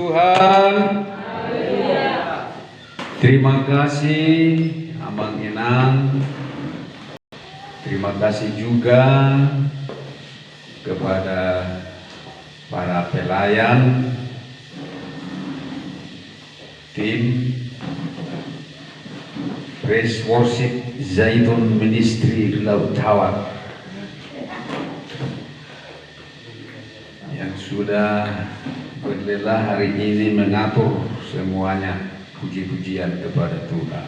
Tuhan. Terima kasih Abang Enang. Terima kasih juga kepada para pelayan, tim Praise Worship Zaitun Ministry Laut Tawar yang sudah berlelah hari ini mengatur semuanya. Puji-pujian kepada Tuhan.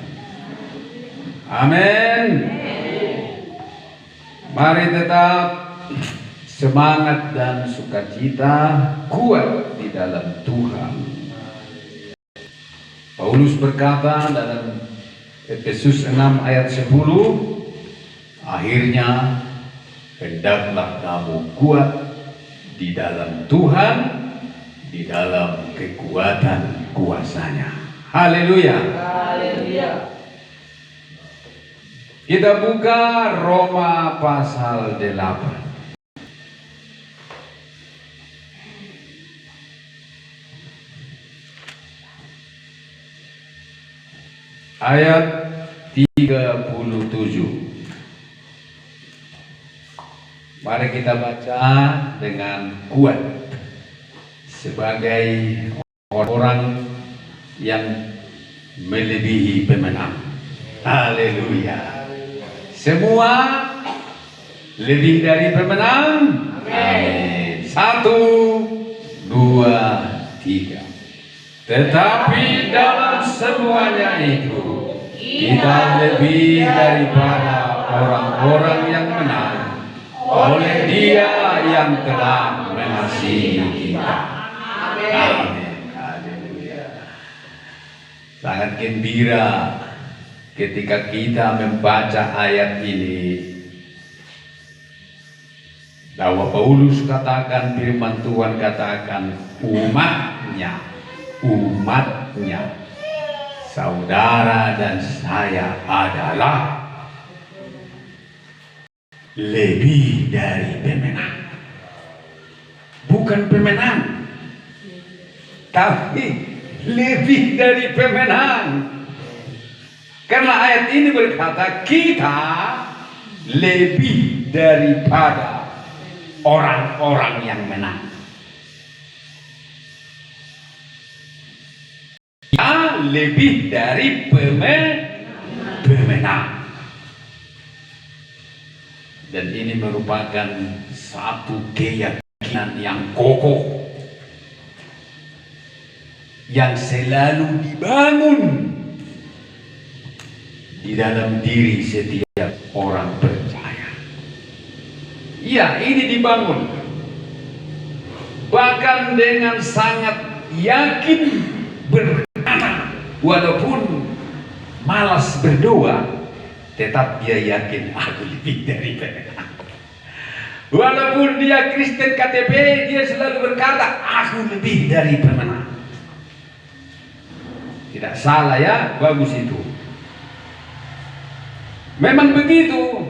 Amin. Mari tetap semangat dan sukacita, kuat di dalam Tuhan. Paulus berkata dalam Efesus 6 ayat 10, akhirnya hendaklah kamu kuat di dalam Tuhan, di dalam kekuatan kuasanya. Haleluya. Haleluya. Kita buka Roma pasal 8. Ayat 37. Mari kita baca dengan kuat sebagai orang yang melebihi pemenang. Haleluya. Semua lebih dari pemenang. Amin. 1, 2, 3. Tetapi dalam semuanya itu kita lebih daripada orang-orang yang menang oleh Dia yang telah mengasihi kita. Amin. Sangat gembira ketika kita membaca ayat ini, bahwa Paulus katakan, firman Tuhan katakan, umatnya, saudara dan saya adalah lebih dari pemenang. Bukan pemenang, tapi lebih dari pemenang. Karena ayat ini berkata kita lebih daripada orang-orang yang menang. Kita lebih dari pemenang. Dan ini merupakan satu keyakinan yang kokoh yang selalu dibangun di dalam diri setiap orang percaya. Ya, ini dibangun bahkan dengan sangat yakin berkata, walaupun malas berdoa, tetap dia yakin aku lebih dari pemenang. Walaupun dia Kristen KTP, dia selalu berkata aku lebih dari pemenang. Tidak salah ya, bagus itu. Memang begitu.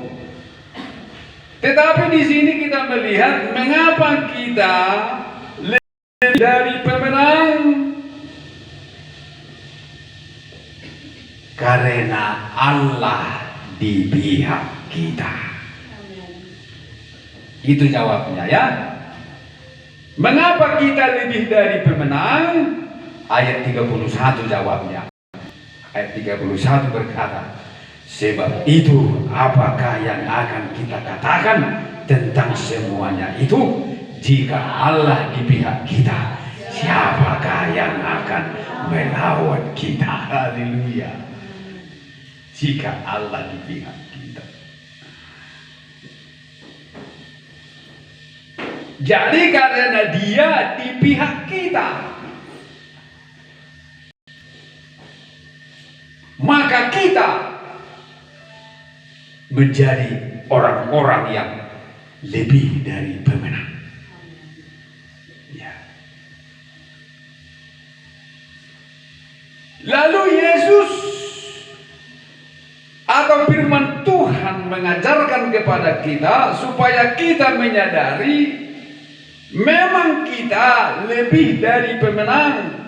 Tetapi di sini kita melihat mengapa kita lebih dari pemenang. Karena Allah di pihak kita. Itu jawabnya ya. Mengapa kita lebih dari pemenang? Ayat 31 jawabnya. Ayat 31 berkata, sebab itu apakah yang akan kita katakan tentang semuanya itu? Jika Allah di pihak kita, siapakah yang akan melawan kita? Haleluya. Jika Allah di pihak kita. Jadi karena Dia di pihak kita, maka kita menjadi orang-orang yang lebih dari pemenang. Ya. Lalu Yesus atau firman Tuhan mengajarkan kepada kita supaya kita menyadari Memang kita lebih dari pemenang.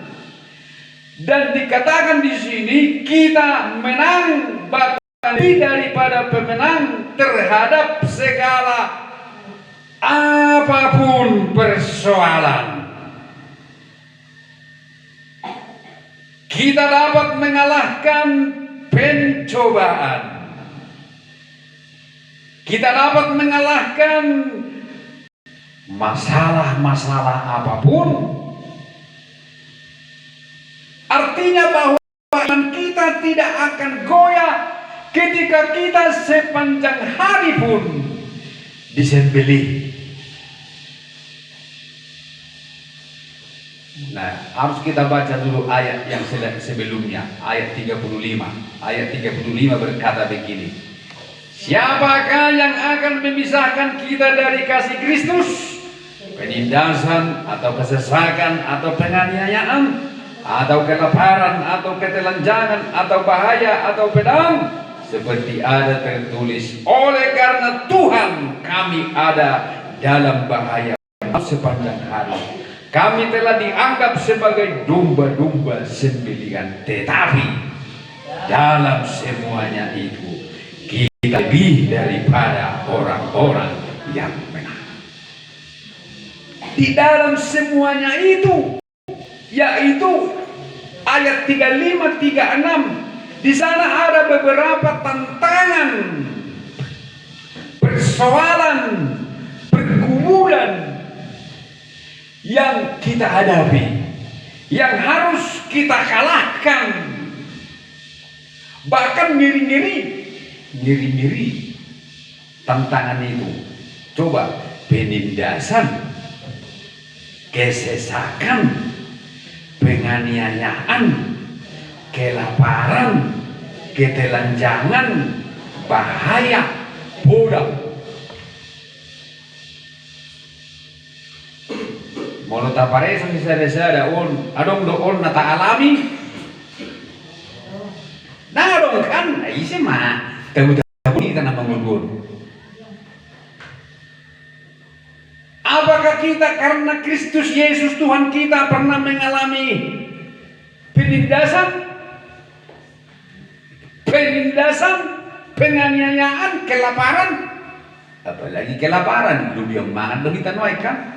Dan dikatakan di sini kita menang, bahkan lebih daripada pemenang terhadap segala apapun persoalan. Kita dapat mengalahkan pencobaan. Kita dapat mengalahkan masalah-masalah apapun. Artinya bahwa kita tidak akan goyah ketika kita sepanjang hari pun disembelih. Nah, harus kita baca dulu ayat yang sebelumnya, ayat 35. Ayat 35 berkata begini: siapakah yang akan memisahkan kita dari kasih Kristus? Penindasan atau kesesakan atau penganiayaan atau kelaparan atau ketelanjangan atau bahaya atau pedang, seperti ada tertulis, oleh karena Tuhan kami ada dalam bahaya sepanjang hari. Kami telah dianggap sebagai domba-domba sembelihan, tetapi dalam semuanya itu kita lebih daripada orang-orang yang menang. Di dalam semuanya itu, yaitu ayat 35, 36, di sana ada beberapa tantangan, persoalan, pergumulan yang kita hadapi, yang harus kita kalahkan. Bahkan ngiri-ngiri tantangan itu. Coba, penindasan, kesesakan, penganiayaan, kelaparan, ketelanjangan, bahaya, bodoh. Mau tapare sa sada adong doon na taalami. Nah dong kan, isi mah tahu-tahu kita na mangulur. Apakah kita karena Kristus Yesus Tuhan kita pernah mengalami penindasan, penganiayaan, kelaparan? Apalagi kelaparan, belum yang mangan begitu tanwai kan?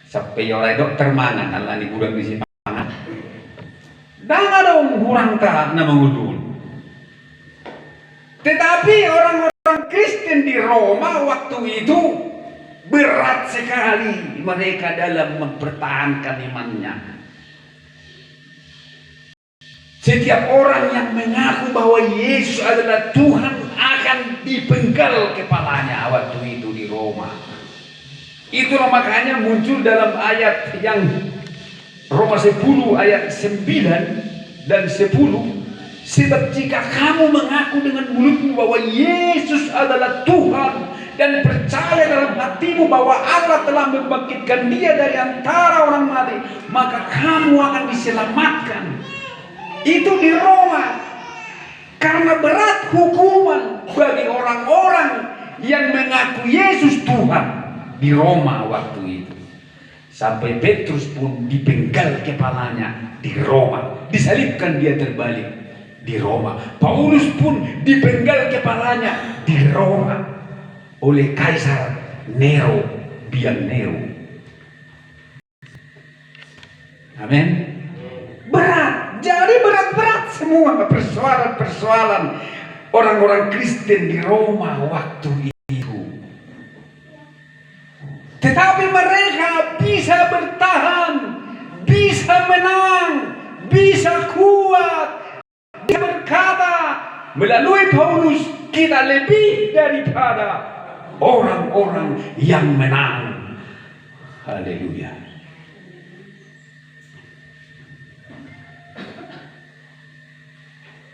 Sampai orang dokter mangan, Allah ni kurang bisi mangan. Dah dong kurang tak na mangudul. Tetapi orang-orang Kristen di Roma waktu itu berat sekali mereka dalam mempertahankan imannya. Setiap orang yang mengaku bahwa Yesus adalah Tuhan akan dipenggal kepalanya waktu itu di Roma. Itulah makanya muncul dalam ayat yang Roma 10 ayat 9 dan 10. Sebab jika kamu mengaku dengan mulutmu bahwa Yesus adalah Tuhan dan percaya dalam hatimu bahwa Allah telah membangkitkan dia dari antara orang mati, maka kamu akan diselamatkan. Itu di Roma. Karena berat hukuman bagi orang-orang yang mengaku Yesus Tuhan di Roma waktu itu. Sampai Petrus pun dipenggal kepalanya di Roma. Disalibkan dia terbalik di Roma. Paulus pun dipenggal kepalanya di Roma oleh Kaisar Nero, Biang Nero. Amin. Berat, jadi berat-berat semua persoalan-persoalan orang-orang Kristen di Roma waktu itu. Tetapi mereka bisa bertahan, bisa menang, bisa kuat. Dia berkata melalui Paulus, kita lebih daripada orang-orang yang menang. Haleluya.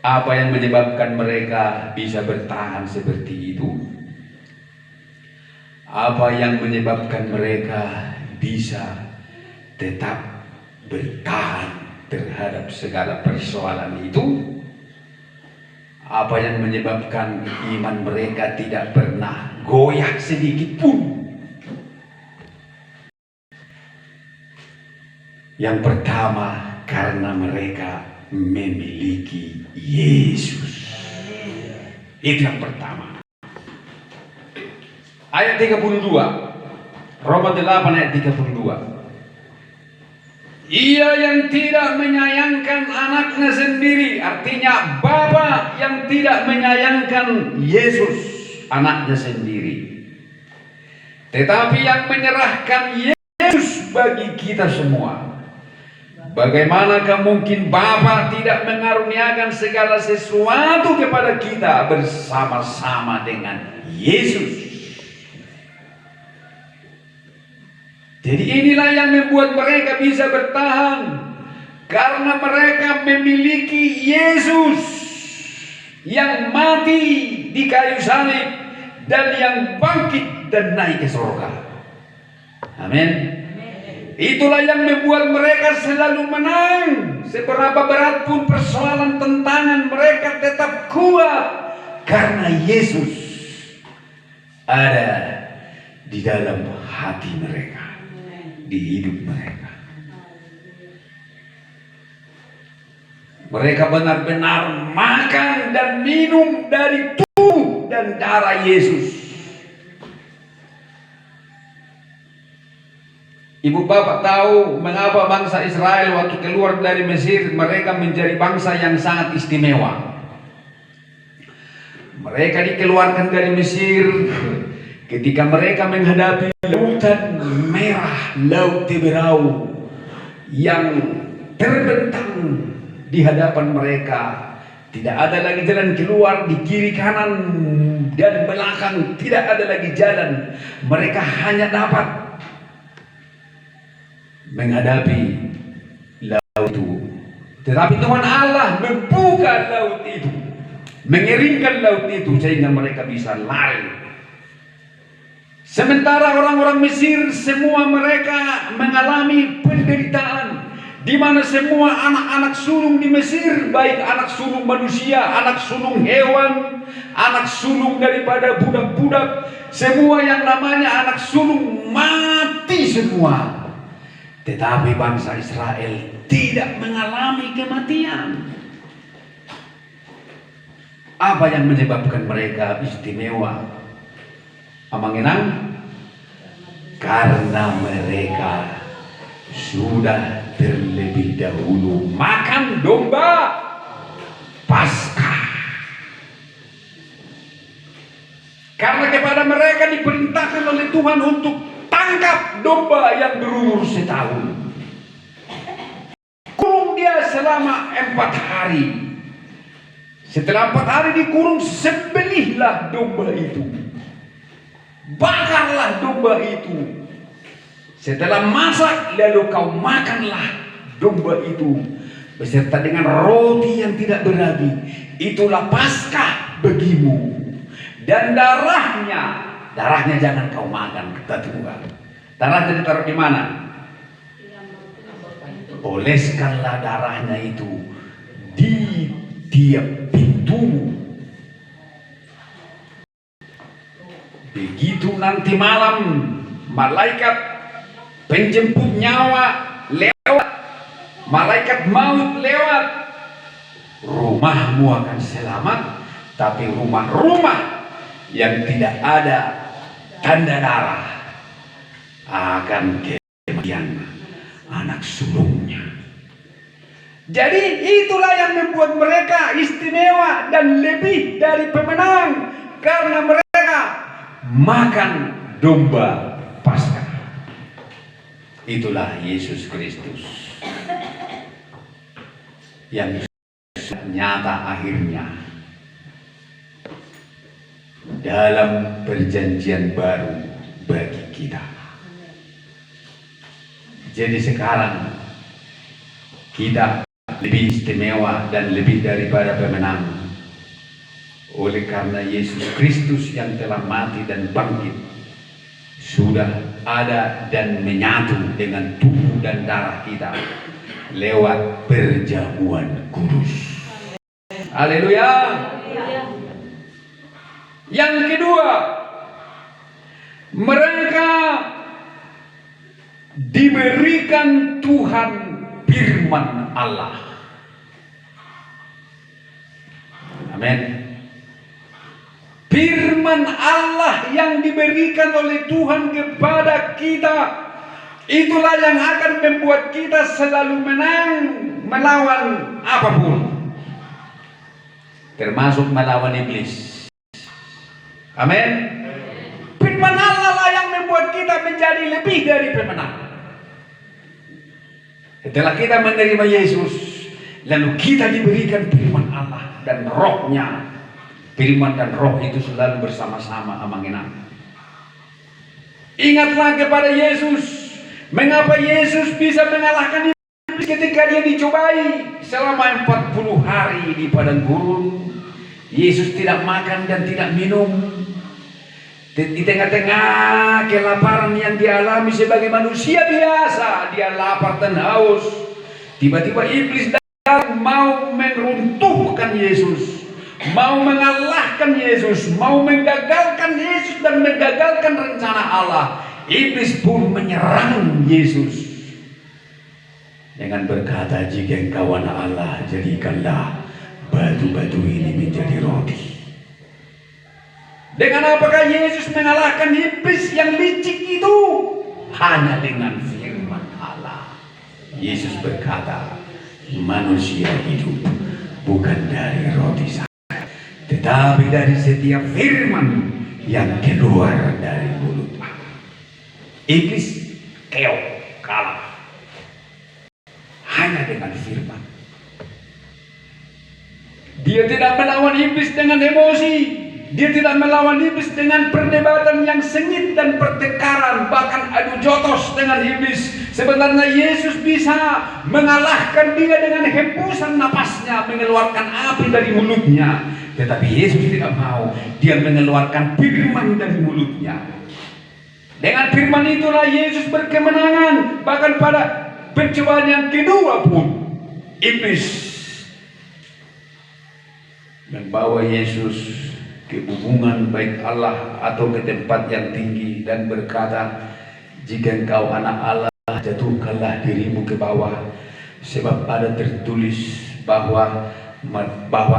Apa yang menyebabkan mereka bisa bertahan seperti itu? Apa yang menyebabkan mereka bisa tetap bertahan terhadap segala persoalan itu? Apa yang menyebabkan iman mereka tidak pernah goyah sedikit pun? Yang pertama, karena mereka memiliki Yesus. Itu yang pertama. Ayat 32. Roma 8 ayat 32. Ia yang tidak menyayangkan anaknya sendiri, artinya Bapa yang tidak menyayangkan Yesus anaknya sendiri, tetapi yang menyerahkan Yesus bagi kita semua. Bagaimanakah mungkin Bapa tidak mengaruniakan segala sesuatu kepada kita bersama-sama dengan Yesus? Jadi inilah yang membuat mereka bisa bertahan, karena mereka memiliki Yesus yang mati di kayu salib dan yang bangkit dan naik ke surga. Amin. Itulah yang membuat mereka selalu menang. Seberapa berat pun persoalan tentangan, mereka tetap kuat karena Yesus ada di dalam hati mereka, di hidup mereka. Mereka benar-benar makan dan minum dari tubuh dan darah Yesus. Ibu bapak tahu mengapa bangsa Israel waktu keluar dari Mesir mereka menjadi bangsa yang sangat istimewa. Mereka dikeluarkan dari Mesir ketika mereka menghadapi lautan merah, laut Teberau yang terbentang di hadapan mereka. Tidak ada lagi jalan keluar, di kiri kanan dan belakang tidak ada lagi jalan. Mereka hanya dapat menghadapi laut itu. Tetapi Tuhan Allah membuka laut itu, mengeringkan laut itu sehingga mereka bisa lari. Sementara orang-orang Mesir semua mereka mengalami penderitaan, di mana semua anak-anak sulung di Mesir, baik anak sulung manusia, anak sulung hewan, anak sulung daripada budak-budak, semua yang namanya anak sulung mati semua. Tetapi bangsa Israel tidak mengalami kematian. Apa yang menyebabkan mereka istimewa? Amangenang? Karena mereka sudah terlebih dahulu makan domba Paskah. Karena kepada mereka diperintahkan oleh Tuhan untuk tangkap domba yang berumur setahun. Kurung dia selama 4 hari. Setelah 4 hari dikurung, sembelihlah domba itu. Bakarlah domba itu. Setelah masak, lalu kau makanlah domba itu beserta dengan roti yang tidak beragi. Itulah Paskah bagimu. Dan darahnya jangan kau makan, kata Tuhan. Darahnya ditaruh di mana? Oleskanlah darahnya itu di tiap pintu. Begitu nanti malam malaikat penjemput nyawa lewat, malaikat maut lewat, rumahmu akan selamat. Tapi rumah-rumah yang tidak ada tanda darah akan kemudian anak sulungnya. Jadi itulah yang membuat mereka istimewa dan lebih dari pemenang, karena mereka makan domba Paskah. Itulah Yesus Kristus yang nyata akhirnya dalam perjanjian baru bagi kita. Jadi sekarang kita lebih istimewa dan lebih daripada pemenang oleh karena Yesus Kristus yang telah mati dan bangkit sudah ada dan menyatu dengan tubuh dan darah kita lewat perjamuan kudus. Haleluya. Yang kedua, mereka diberikan Tuhan firman Allah. Amin. Firman Allah yang diberikan oleh Tuhan kepada kita, itulah yang akan membuat kita selalu menang melawan apapun, termasuk melawan iblis. Amin. Firman Allah lah yang membuat kita menjadi lebih dari pemenang. Setelah kita menerima Yesus, lalu kita diberikan firman Allah dan rohnya. Firman dan roh itu selalu bersama-sama amangenan. Ingatlah kepada Yesus. Mengapa Yesus bisa mengalahkan iblis ketika dia dicobai selama 40 hari di padang gurun? Yesus tidak makan dan tidak minum. Di tengah-tengah kelaparan yang dialami sebagai manusia biasa, dia lapar dan haus. Tiba-tiba iblis datang mau meruntuhkan Yesus, mau mengalahkan Yesus, mau menggagalkan Yesus dan menggagalkan rencana Allah. Iblis pun menyerang Yesus dengan berkata, jika engkau anak Allah, jadikanlah batu-batu ini menjadi roti. Dengan apakah Yesus mengalahkan iblis yang licik itu? Hanya dengan firman Allah. Yesus berkata, manusia hidup bukan dari roti saja, tetapi dari setiap firman yang keluar dari mulut Allah. Iblis keok, kalah hanya dengan firman. Dia tidak melawan iblis dengan emosi. Dia tidak melawan iblis dengan perdebatan yang sengit dan pertengkaran, bahkan adu jotos dengan iblis. Sebenarnya Yesus bisa mengalahkan dia dengan hembusan napasnya, mengeluarkan api dari mulutnya. Tetapi Yesus tidak mau. Dia mengeluarkan firman dari mulutnya. Dengan firman itulah Yesus berkemenangan. Bahkan pada pencobaan yang kedua pun, iblis membawa Yesus ke hubungan baik Allah atau ke tempat yang tinggi dan berkata, jika engkau anak Allah, jatuhkanlah dirimu ke bawah, sebab ada tertulis bahwa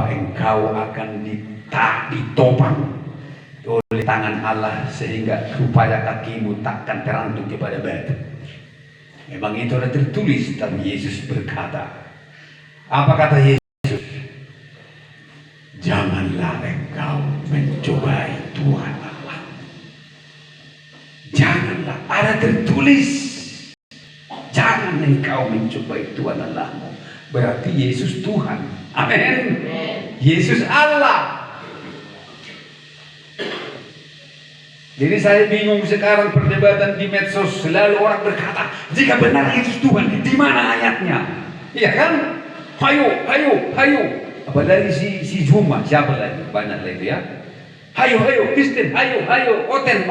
engkau akan ditopang oleh tangan Allah sehingga supaya kakimu takkan terantuk kepada batu. Memang itu ada tertulis, tapi Yesus berkata, apa kata Yesus? Janganlah engkau mencobai Tuhan Allah. Janganlah, ada tertulis, jangan engkau mencobai Tuhan Allahmu. Berarti Yesus Tuhan. Amin. Yesus Allah. Jadi saya bingung sekarang perdebatan di medsos, selalu orang berkata, jika benar Yesus Tuhan, di mana ayatnya? Iya kan? Hayo. Apalagi si Juma, siapa lagi? Banyak lagi ya. Hayo, Kristen, hayo, Oten.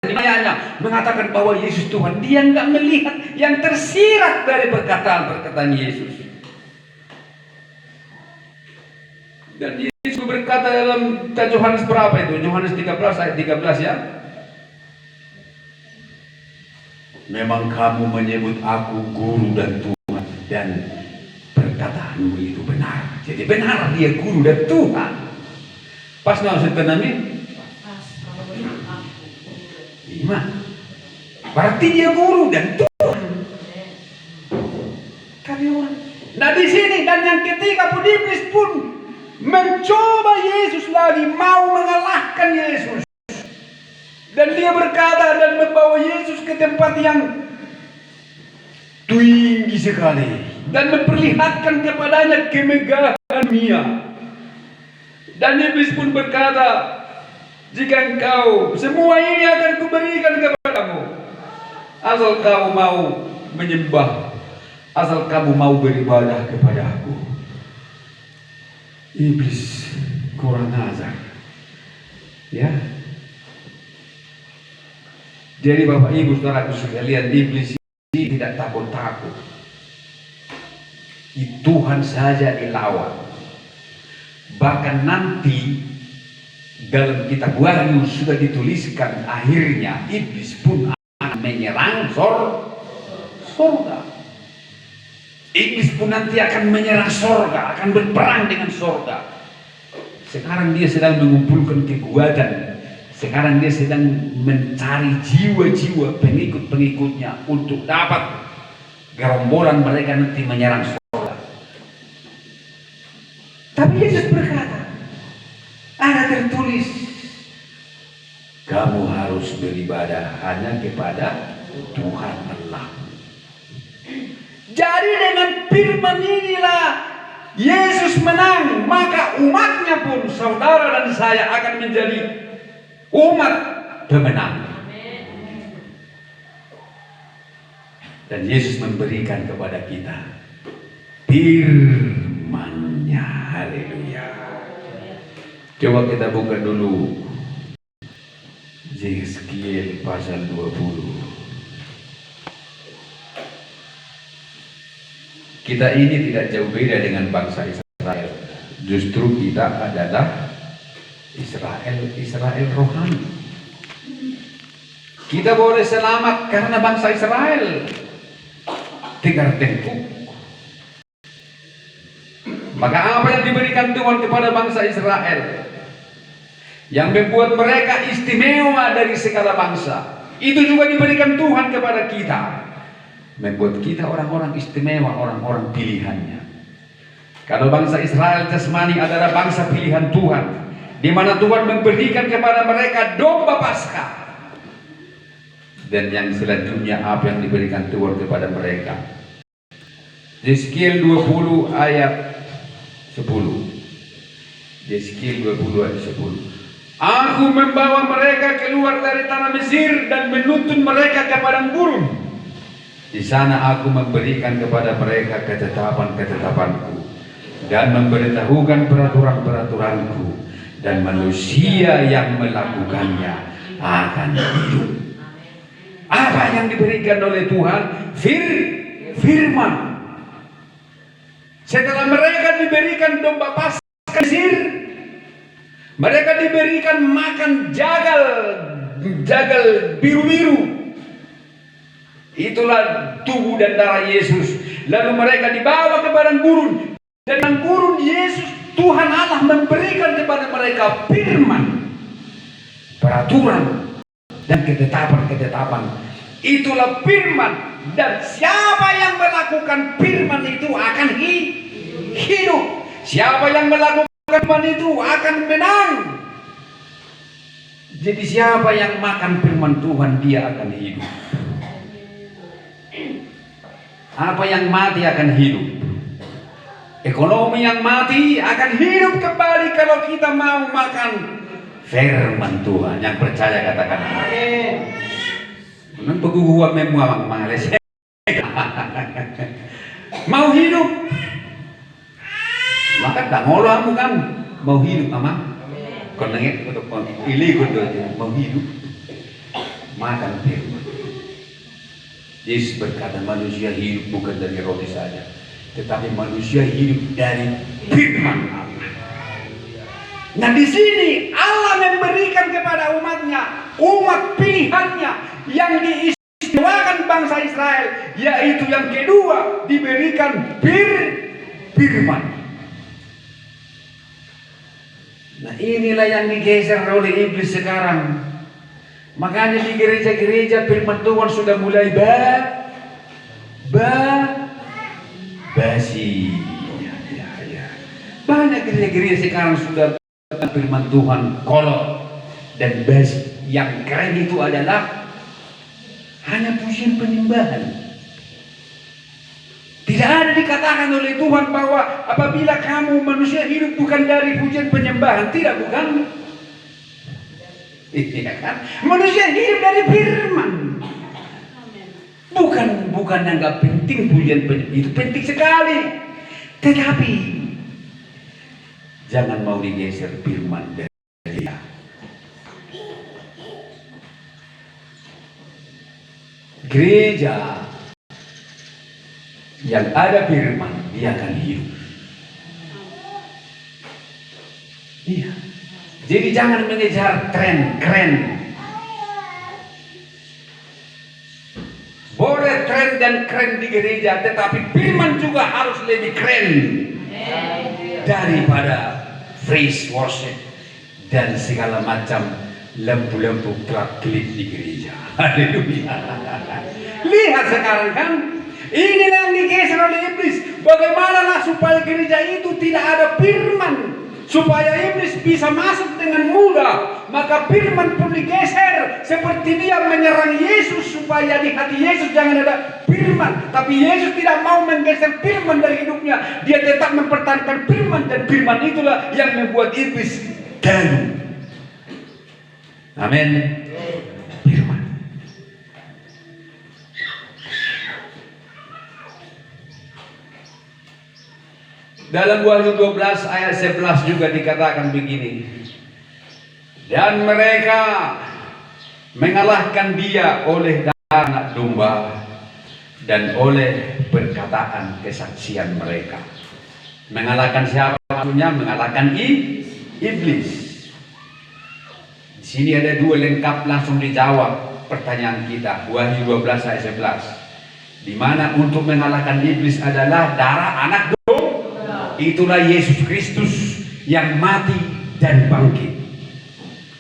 Ayahnya mengatakan bahwa Yesus Tuhan. Dia nggak melihat yang tersirat dari perkataan Yesus. Dan Yesus berkata dalam Yohanes berapa itu? Yohanes 13 ayat 13 ya. Memang kamu menyebut aku guru dan Tuhan, dan perkataanmu itu benar. Jadi benar dia guru dan Tuhan. Pas nggak usah tenami? Lima. Berarti dia guru dan Tuhan. Karyawan. Nah di sini dan yang ketiga pun iblis pun mencoba Yesus lagi, mau mengalahkan Yesus. Dan dia berkata dan membawa Yesus ke tempat yang tinggi sekali dan memperlihatkan kepadanya kemegahan dunia. Dan iblis pun berkata, jika engkau, semua ini akan kuberikan kepadamu, asal kamu mau menyembah, asal kamu mau beribadah kepada aku. Iblis kurang ajar, ya. Jadi Bapak Ibu saudaraku sekalian, iblis ini tidak takut-takut. Tuhan saja dilawan. Bahkan nanti dalam kitab Wahyu sudah dituliskan, akhirnya iblis pun akan menyerang surga. Iblis pun nanti akan menyerang sorga, akan berperang dengan sorga. Sekarang dia sedang mengumpulkan kekuatan. Sekarang dia sedang mencari jiwa-jiwa pengikut-pengikutnya untuk dapat gerombolan mereka nanti menyerang sorga. Tapi Yesus berkata, ada tertulis, kamu harus beribadah hanya kepada Tuhan Allah. Jadi dengan firman inilah Yesus menang, maka umatnya pun, saudara dan saya, akan menjadi umat pemenang. Dan Yesus memberikan kepada kita firman-Nya. Haleluya. Coba kita buka dulu Yeskiel pasal 20. Kita ini tidak jauh beda dengan bangsa Israel. Justru kita adalah Israel rohani. Kita boleh selamat karena bangsa Israel tegar tengkuk. Maka apa yang diberikan Tuhan kepada bangsa Israel, yang membuat mereka istimewa dari segala bangsa, itu juga diberikan Tuhan kepada kita, membuat kita orang-orang istimewa, orang-orang pilihannya. Kalau bangsa Israel jasmani adalah bangsa pilihan Tuhan, di mana Tuhan memberikan kepada mereka domba Paskah. Dan yang selanjutnya apa yang diberikan Tuhan kepada mereka? Yeskiel 20 ayat 10. Yeskiel 20 ayat 10. Aku membawa mereka keluar dari tanah Mesir dan menuntun mereka ke padang gurun. Di sana aku memberikan kepada mereka ketetapan-ketetapanku dan memberitahukan peraturan-peraturanku, dan manusia yang melakukannya akan hidup. Apa yang diberikan oleh Tuhan? Firman. Setelah mereka diberikan domba Paskah Mesir, mereka diberikan makan jagal biru-biru. Itulah tubuh dan darah Yesus. Lalu mereka dibawa ke padang gurun. Dan padang gurun Yesus, Tuhan Allah memberikan kepada mereka firman, peraturan, dan ketetapan-ketetapan. Itulah firman. Dan siapa yang melakukan firman itu akan hidup. Siapa yang melakukan firman itu akan menang. Jadi siapa yang makan firman Tuhan, dia akan hidup. Apa yang mati akan hidup. Ekonomi yang mati akan hidup kembali kalau kita mau makan firman Tuhan. Yang percaya katakan amin. Nang pagguguwag may mga Malaysia. Mau hidup. Maka dangolo mo kan mau hidup ama. Kon nangit untuk ilikod doon mau hidup. Makan firman. Yesus berkata manusia hidup bukan dari roti saja, tetapi manusia hidup dari firman Allah. Nah di sini Allah memberikan kepada umatnya, umat pilihannya yang diistimewakan bangsa Israel, yaitu yang kedua diberikan firman. Nah inilah yang digeser oleh iblis sekarang. Makanya di gereja-gereja firman Tuhan sudah mulai basi. Ya. Banyak gereja-gereja sekarang sudah firman Tuhan kolot dan basi. Yang keren itu adalah hanya pujian penyembahan. Tidak ada dikatakan oleh Tuhan bahwa apabila kamu manusia hidup bukan dari pujian penyembahan. Tidak, bukan. Iya kan? Manusia hidup dari firman. Bukan yang gak penting pujian itu penting sekali. Tetapi jangan mau digeser firman dari dia. Gereja yang ada firman, dia akan hidup. Iya. Jadi jangan mengejar tren keren. Boleh tren dan keren di gereja, tetapi firman juga harus lebih keren daripada praise worship dan segala macam lampu-lampu kelap-kelip di gereja. Haleluya. Lihat sekarang kan, inilah yang digeser oleh iblis. Bagaimana supaya gereja itu tidak ada firman, supaya iblis bisa masuk dengan mudah, maka firman pun digeser. Seperti dia menyerang Yesus supaya di hati Yesus jangan ada firman, tapi Yesus tidak mau menggeser firman dari hidupnya. Dia tetap mempertahankan firman, dan firman itulah yang membuat iblis galuh. Amin. Firman. Dalam Wahyu 12 ayat 11 juga dikatakan begini. Dan mereka mengalahkan dia oleh darah anak domba dan oleh perkataan kesaksian mereka. Mengalahkan siapa maksudnya? Mengalahkan iblis. Di sini ada dua lengkap, langsung dijawab pertanyaan kita. Wahyu 12 ayat 11. Di mana untuk mengalahkan iblis adalah darah anak domba. Itulah Yesus Kristus yang mati dan bangkit.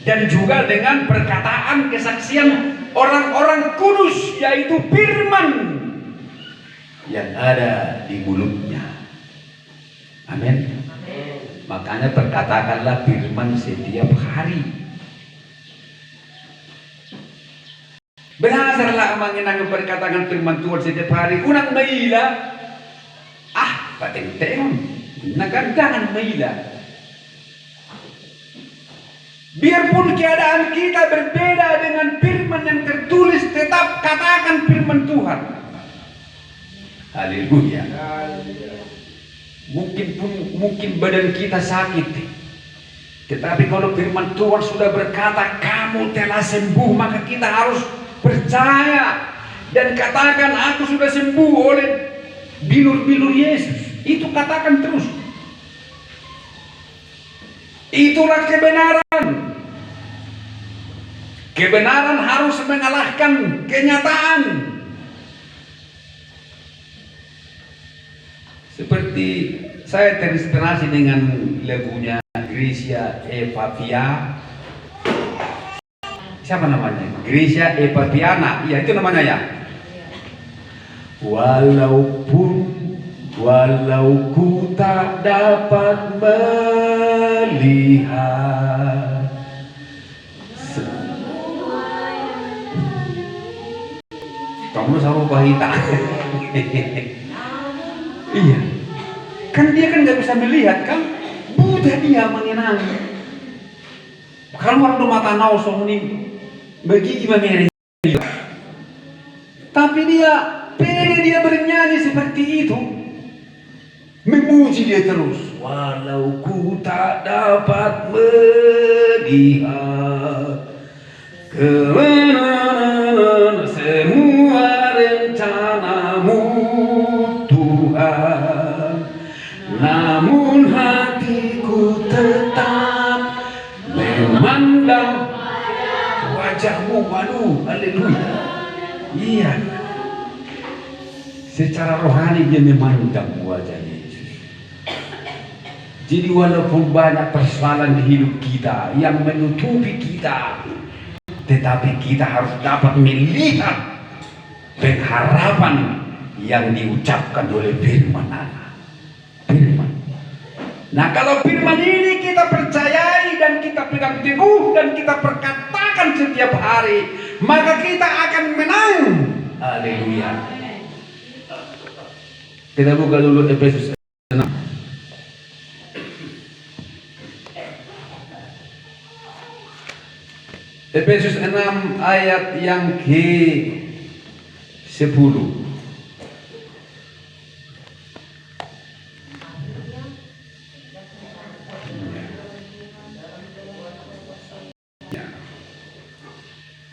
Dan juga dengan perkataan kesaksian orang-orang kudus, yaitu firman yang ada di mulutnya. Amin. Makanya perkatakanlah firman setiap hari. Belajarlah mengenang perkataan firman Tuhan setiap hari. Unang maila, pateng-teng, nagandangan maila. Biarpun keadaan kita berbeda dengan firman yang tertulis, tetap katakan firman Tuhan. Haleluya. Mungkin badan kita sakit, tetapi kalau firman Tuhan sudah berkata kamu telah sembuh, maka kita harus percaya dan katakan aku sudah sembuh oleh bilur-bilur Yesus. Itu katakan terus. Itulah kebenaran. Kebenaran harus mengalahkan kenyataan. Seperti saya terinspirasi dengan lagunya Gracia e Papiana. Siapa namanya? Gracia e Papiana. Iya, itu namanya ya. Walau ku tak dapat melihat kamu sama bahita. Iya, kan dia kan nggak bisa melihat kan, buta dia mengenang. Kalau orang mata naosong ini begigi memang, tapi dia pede, dia bernyanyi seperti itu, memuji dia terus. Walau ku tak dapat melihat kebenaran semua rencanamu Tuhan, namun hatiku tetap memandang wajahmu. Waduh, haleluya. Iya, secara rohani dia memandang wajah Yesus. Jadi walaupun banyak persoalan di hidup kita yang menutupi kita, tetapi kita harus dapat melihat pengharapan yang diucapkan oleh firman Allah. Firman. Nah, kalau firman ini kita percayai dan kita pegang teguh dan kita perkatakan setiap hari, maka kita akan menang. Haleluya. Kita buka dulu Efesus 6. Efesus 6 ayat yang ke-10.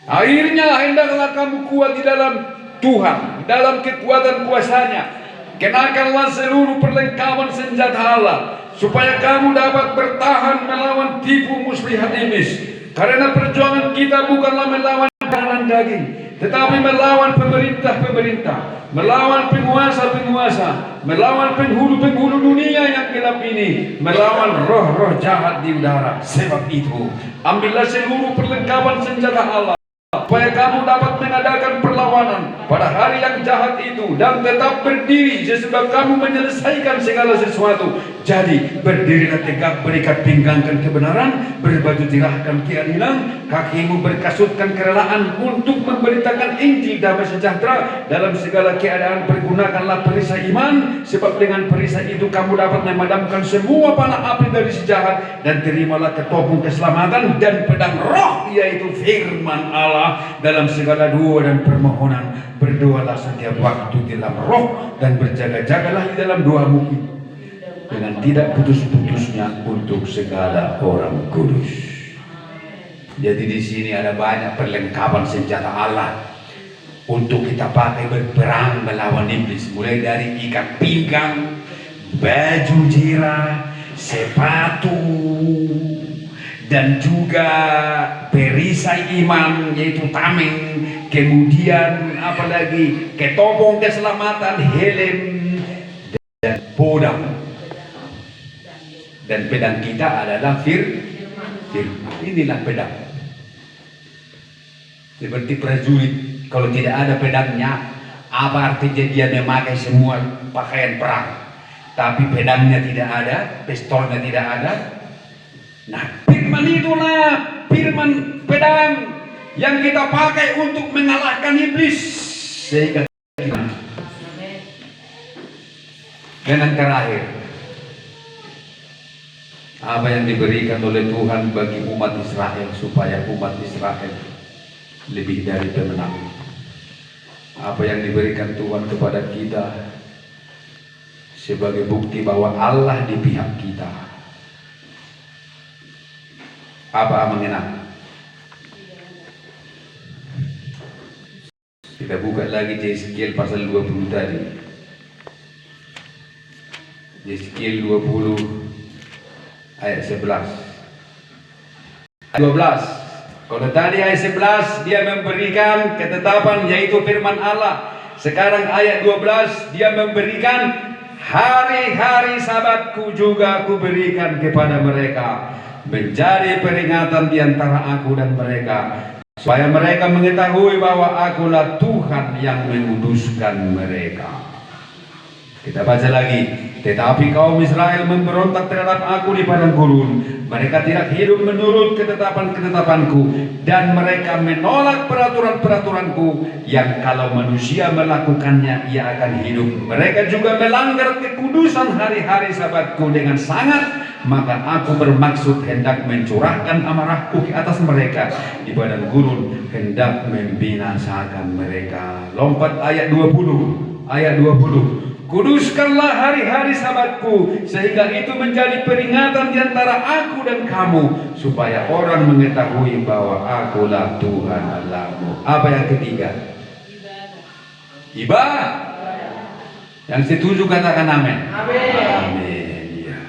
Akhirnya hendaklah kamu kuat di dalam Tuhan, dalam kekuatan kuasa-Nya. Kenakanlah seluruh perlengkapan senjata Allah, supaya kamu dapat bertahan melawan tipu muslihat iblis. Karena perjuangan kita bukanlah melawan darah dan daging, tetapi melawan pemerintah-pemerintah, melawan penguasa-penguasa, melawan penghulu-penghulu dunia yang gelap ini, melawan roh-roh jahat di udara. Sebab itu, ambillah seluruh perlengkapan senjata Allah, supaya kamu dapat mengadakan perlawanan pada hari yang jahat itu dan tetap berdiri sesudah kamu menyelesaikan segala sesuatu. Jadi berdirilah tegak, berikat pinggangkan kebenaran, berbaju tirahkan keadilan, kakimu berkasutkan kerelaan untuk memberitakan Injil damai sejahtera. Dalam segala keadaan pergunakanlah perisai iman, sebab dengan perisai itu kamu dapat memadamkan semua panah api dari si jahat. Dan terimalah ketopong keselamatan dan pedang roh, yaitu firman Allah. Dalam segala doa dan permohonan berdoalah setiap waktu di dalam roh, dan berjaga-jagalah di dalam doamu dengan tidak putus-putusnya untuk segala orang kudus. Jadi di sini ada banyak perlengkapan senjata Allah untuk kita pakai berperang melawan iblis, mulai dari ikat pinggang, baju zirah, sepatu, dan juga perisai iman yaitu tameng, kemudian apalagi ketopong keselamatan, helm, dan pedang. Dan pedang kita adalah firman. Inilah pedang. Seperti prajurit, kalau tidak ada pedangnya, apa artinya dia memakai semua pakaian perang, tapi pedangnya tidak ada, pistolnya tidak ada? Nah, firman itulah firman pedang yang kita pakai untuk mengalahkan iblis. Sehingga dan yang terakhir, apa yang diberikan oleh Tuhan bagi umat Israel supaya umat Israel lebih dari pemenang. Apa yang diberikan Tuhan kepada kita sebagai bukti bahwa Allah di pihak kita. Apa mengenal? Kita buka lagi Yeskiel pasal 20 tadi. Yeskiel 20 ayat 11. 12. Kalau tadi ayat 11 dia memberikan ketetapan yaitu firman Allah. Sekarang ayat 12 dia memberikan hari-hari Sabatku juga aku berikan kepada mereka, menjadi peringatan di antara aku dan mereka, supaya mereka mengetahui bahwa akulah Tuhan yang menguduskan mereka. Kita baca lagi. Tetapi kaum Israel memberontak terhadap aku di padang gurun. Mereka tidak hidup menurut ketetapan-ketetapanku, dan mereka menolak peraturan-peraturanku yang kalau manusia melakukannya ia akan hidup. Mereka juga melanggar kekudusan hari-hari Sabatku dengan sangat. Maka aku bermaksud hendak mencurahkan amarahku ke atas mereka di padang gurun, hendak membinasakan mereka. Lompat ayat 20. Ayat 20. Kuduskanlah hari-hari Sabatku, sehingga itu menjadi peringatan di antara aku dan kamu, supaya orang mengetahui bahwa akulah Tuhan Allahmu. Apa yang ketiga? Ibadah. Yang setuju katakan amin. Amin. Ya.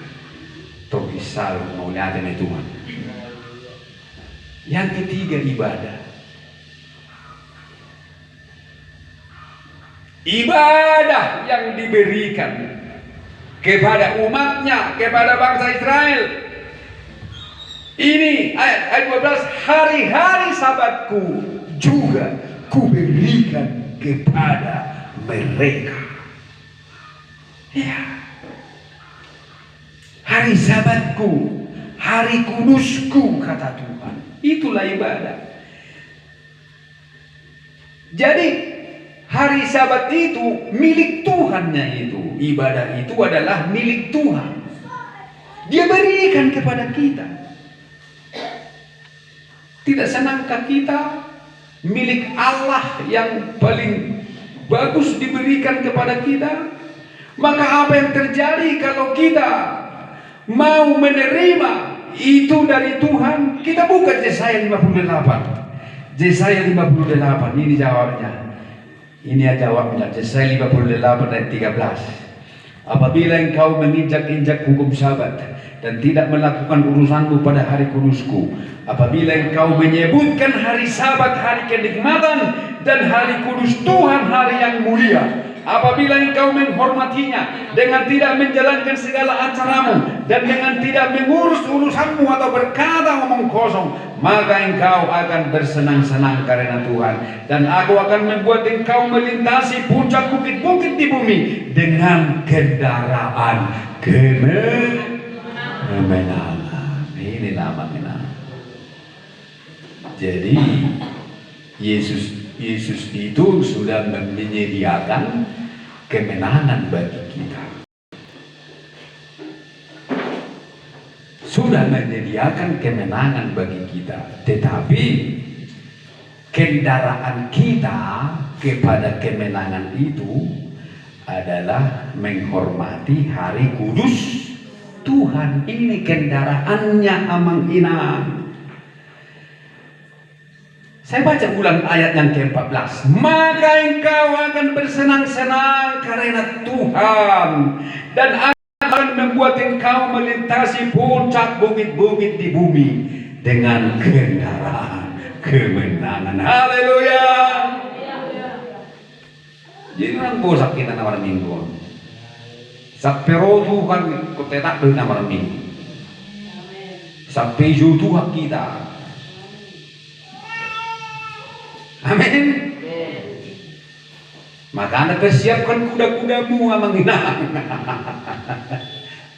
Togisal mau lihatin Tuhan. Yang ketiga ibadah. Ibadah yang diberikan kepada umatnya, kepada bangsa Israel. Ini ayat 12, hari-hari Sabatku juga kuberikan kepada mereka. Ya. Hari Sabatku, hari kudusku, kata Tuhan. Itulah ibadah. Jadi hari Sabat itu milik Tuhannya itu. Ibadah itu adalah milik Tuhan. Dia berikan kepada kita. Tidak senangkah kita milik Allah yang paling bagus diberikan kepada kita? Maka apa yang terjadi kalau kita mau menerima itu dari Tuhan? Kita buka Yesaya 58. Yesaya 58 ini jawabnya. Ini jawabnya, Yesaya 58 ayat 13. Apabila engkau menginjak-injak hukum Sabat dan tidak melakukan urusanmu pada hari kudusku, apabila engkau menyebutkan hari Sabat hari kenikmatan dan hari kudus Tuhan hari yang mulia, apabila engkau menghormatinya dengan tidak menjalankan segala acaramu dan dengan tidak mengurus urusanmu atau berkata omong kosong, maka engkau akan bersenang-senang karena Tuhan, dan aku akan membuat engkau melintasi puncak bukit-bukit di bumi dengan kendaraan kemenangan. Ini namanya. Jadi Yesus itu sudah menyediakan kemenangan bagi kita. Sudah menyediakan kemenangan bagi kita. Tetapi kendaraan kita kepada kemenangan itu adalah menghormati hari kudus Tuhan. Ini kendaraannya amang inang. Saya baca ulang ayat yang ke-14. Maka engkau akan bersenang-senang karena Tuhan, dan akan membuat engkau melintasi puncak bukit-bukit di bumi dengan kendaraan kemenangan. Haleluya. Jadi orang bosak kita na malam minggu. Sapero Tuhan kutetak na malam minggu. Sampai Tuhan kita. Amin. Maka anda persiapkan kuda-kudamu amang inang.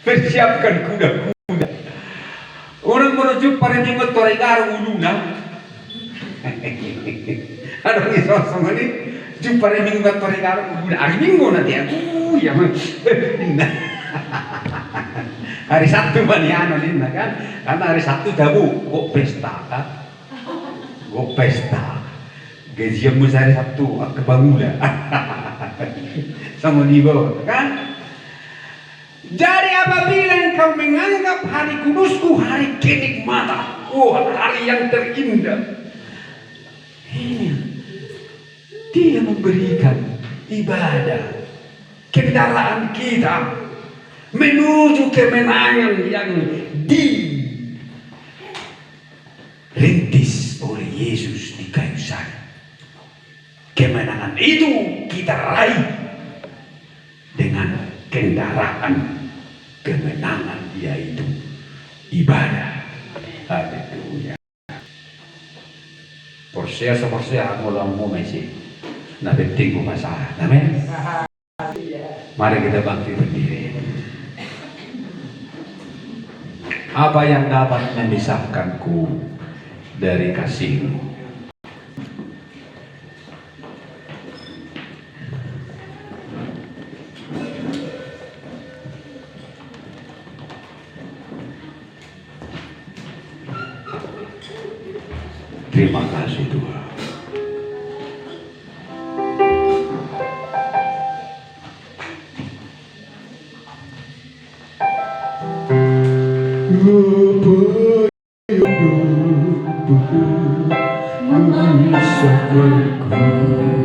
Persiapkan kuda-kuda. Orang menuju pada minggu toregar uluna. Ada orang sosok ini jumpa pada minggu toregar uluna. Hari minggu nanti aku ya. Hari Sabtu maniano nih kan? Karena hari Sabtu dabu kok pesta kan? Kok pesta. Gajian mu hari Sabtu kebangunan sama libo kan. Jadi apabila engkau menganggap hari kudusku hari kenikmatan, hari yang terindah, ini dia memberikan ibadah kendaraan kita menuju kemenangan yang dirintis oleh Yesus di kayu salib. Kemenangan itu kita raih dengan kendaraan kemenangan, yaitu ibadah. Haleluya. Porsea mulang mo messi na penting ko masalah. Amin. Mari kita bangkit berdiri. Apa yang dapat memisahkanku dari kasih-Mu? Terima kasih Tuhan. Apa yang memisahkanku